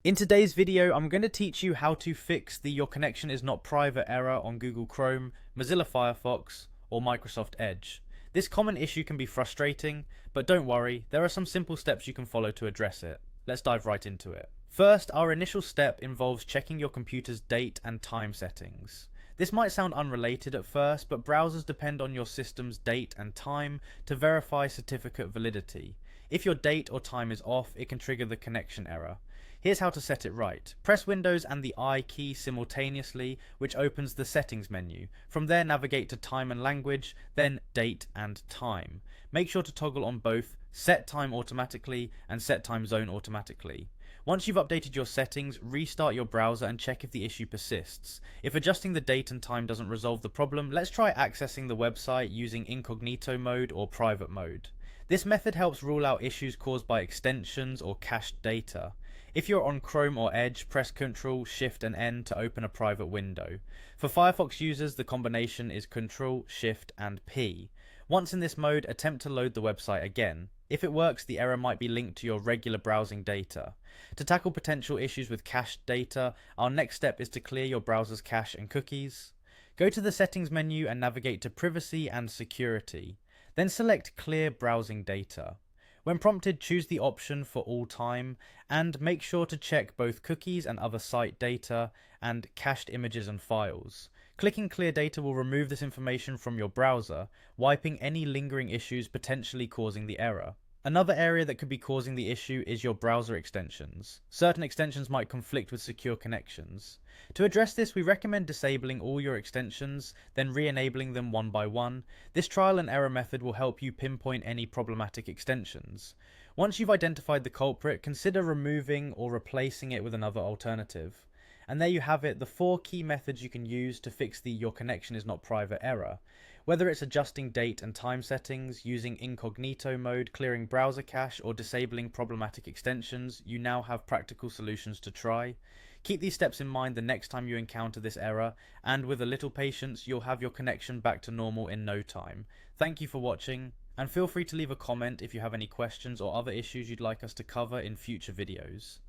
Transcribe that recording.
In today's video, I'm going to teach you how to fix the "your connection is not private" error on Google Chrome, Mozilla Firefox, or Microsoft Edge. This common issue can be frustrating, but don't worry, there are some simple steps you can follow to address it. Let's dive right into it. First, our initial step involves checking your computer's date and time settings. This might sound unrelated at first, but browsers depend on your system's date and time to verify certificate validity. If your date or time is off, it can trigger the connection error. Here's how to set it right. Press Windows and the I key simultaneously, which opens the settings menu. From there, navigate to time and language, then date and time. Make sure to toggle on both set time automatically and set time zone automatically. Once you've updated your settings, restart your browser and check if the issue persists. If adjusting the date and time doesn't resolve the problem, let's try accessing the website using incognito mode or private mode. This method helps rule out issues caused by extensions or cached data. If you're on Chrome or Edge, press Ctrl, Shift and N to open a private window. For Firefox users, the combination is Ctrl, Shift and P. Once in this mode, attempt to load the website again. If it works, the error might be linked to your regular browsing data. To tackle potential issues with cached data, our next step is to clear your browser's cache and cookies. Go to the settings menu and navigate to Privacy and Security. Then select Clear Browsing Data. When prompted, choose the option for all time and make sure to check both cookies and other site data and cached images and files. Clicking Clear Data will remove this information from your browser, wiping any lingering issues potentially causing the error. Another area that could be causing the issue is your browser extensions. Certain extensions might conflict with secure connections. To address this, we recommend disabling all your extensions, then re-enabling them one by one. This trial and error method will help you pinpoint any problematic extensions. Once you've identified the culprit, consider removing or replacing it with another alternative. And there you have it, the 4 key methods you can use to fix the "your connection is not private" error. Whether it's adjusting date and time settings, using incognito mode, clearing browser cache, or disabling problematic extensions, you now have practical solutions to try. Keep these steps in mind the next time you encounter this error, and with a little patience, you'll have your connection back to normal in no time. Thank you for watching, and feel free to leave a comment if you have any questions or other issues you'd like us to cover in future videos.